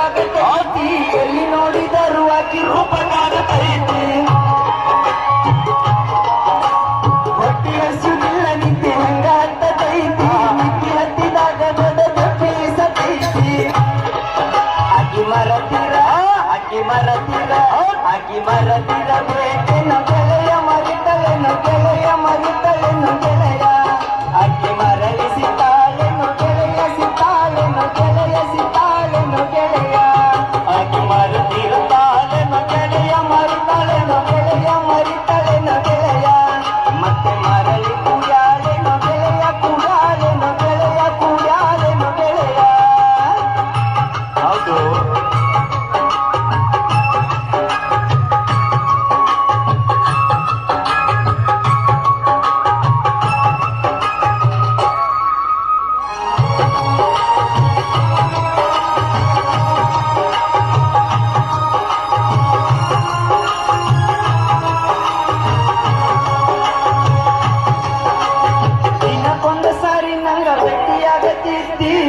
ಆಗತೈತಿ ಎಲ್ಲಿ ನೋಡಿದರು ಆಕಿ ರೂಪ ಕಾಣತೈತಿ ಹೊಟ್ಟಿ ಹಸುವಿಲ್ಲ ನಿತ್ಯ ಹಂಗ ಹತ್ತತೈತಿ ನಿತ್ಯ ಹತ್ತಿದಾಗ ದೊಡ್ಡ ಬೀಸತೈತಿ ಆಕಿ ಮರತೀರ ಬೇಕೇನೋ ಗೆಳೆಯ ಮರಿತಳೆನೋ ಗೆಳೆಯ ಮರಿತಳೆನೋ ಗೆಳೆಯ ಆಕಿ ಮರಳಿ ಸಿತಾಳೆನೋ ಗೆಳೆಯ ಸಿತಾಳೆನೋ ಗೆಳೆಯ ಸಿತಾಳೆನೋ ಗೆಳೆಯ ಆಕಿ ಮರತಿರುತ್ತಾಳೆನೋ ಗೆಳೆಯ ಮರಿತಾಳೆನೋ ಗೆಳೆಯ ಮರಿತಳೆನೋ ಗೆಳೆಯ ಮತ್ತೆ ಮರಳಿ ಕೂಡಾಳೆನೋ ಗೆಳೆಯ ಕೂಡಾಳೆನೋ ಗೆಳೆಯ ಕೂಡಾಳೆನೋ ಗೆಳೆಯ ಹೌದು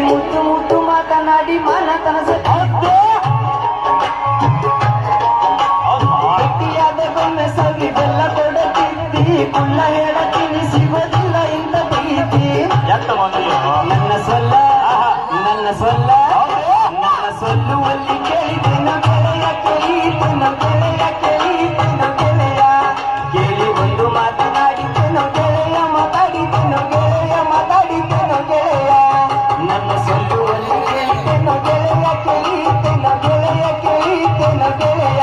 ಮುತ್ತು ಮುತ್ತು ಮಾತನಾಡಿ ಮನ ಕನಸಿಯಾದ ಗೊಮ್ಮೆ ಸವಿ ಬೆಲ್ಲ ಕೊಡತಿದ್ದಿ ಕುಳ್ಳ ಹೇಳತೀನಿ ಸಿಗೋದಿಲ್ಲ ಇಂಥ ಪ್ರೀತಿ ನನ್ನ ಸೊಲ್ಲುವಲ್ಲಿ ಕೇಳಿದೆನು ಗೆಳೆಯ ಕೇಳಿದೆನು ಗೆಳೆಯ ಕೇಳಿದೆನು ಗೆಳೆಯ ಕೇಳಿ ಒಂದು ಮಾತನಾಡಿದೆನು ಗೆಳೆಯ ಮಾತಾಡಿದೆನು ಗೆಳೆಯ ಮಾತಾಡಿದೆನು ಗೆಳೆಯ ನನ್ನ ಸೊಲ್ಲುವಲ್ಲಿ ಕೇಳಿದೆನು ಗೆಳೆಯ ಕೇಳಿದೆನು ಗೆಳೆಯ ಕೇಳಿದೆನು ಗೆಳೆಯ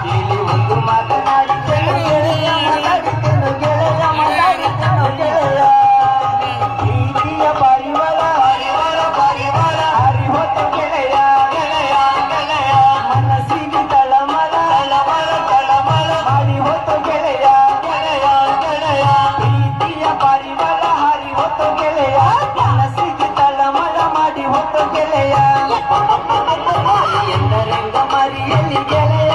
ಕೇಳಿ ಒಂದು ಮಾತನಾಡಿದೆನು ಗೆಳೆಯ ಮಾತಾಡಿದೆನು ಗೆಳೆಯ ಮಾತಾಡಿದೆನು ಗೆಳೆಯ ಪ್ರೀತಿಯ ಪರಿಮಳ ಹರಿಹೊತ್ತ ಗೆಳೆಯ ಮನಸ್ಸಿಗೆ ತಳಮಳ ಮಾಡಿ ಹೊತ್ತ ಗೆಳೆಯ ಪ್ರೀತಿಯ ಪರಿಮಳ ಹರಿಹೊತ್ತ ಗೆಳೆಯ ಮನಸ್ಸಿಗೆ ತಳಮಳ ಮಾಡಿ ಹೊತ್ತ ಗೆಳೆಯ ಮಾರಿ ಎಂದರೆಂಗ ಮರಿಯಲ್ಲಿ ಗೆಳೆಯ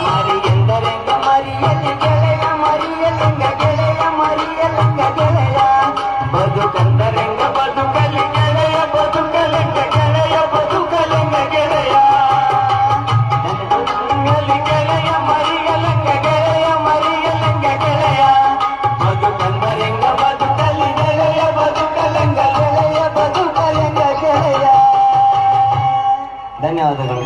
ಮಾರಿ ಎಂದರೆಂಗ ಮರಿಯಲ್ಲಿ ಗೆಳೆಯ ಮರಿಯಲಿಂಗ ಗೆಳೆಯ ಮರಿಯಲಿಂಗ ಗೆಳೆಯ ಬದುಕಂದರೆಂಗ ಬದುಕಲಿ ಗೆಳೆಯ ಬದುಕಲಿಂಗ ಗೆಳೆಯ ಬದುಕಲಿಂಗ ಗೆಳೆಯ ಬದುಕಲಿ ಗೆಳೆಯ ಮರಿಯಲಿಂಗ ಗೆಳೆಯ ಮರಿಯಲಿಂಗ ಗೆಳೆಯ ಬದುಕಂದರೆಂಗ ಬದುಕಲಿ ಗೆಳೆಯ ಬದುಕಲಿಂಗ ಗೆಳೆಯ ಬದುಕಲಿಂಗ ಗೆಳೆಯ ಧನ್ಯವಾದಗಳು.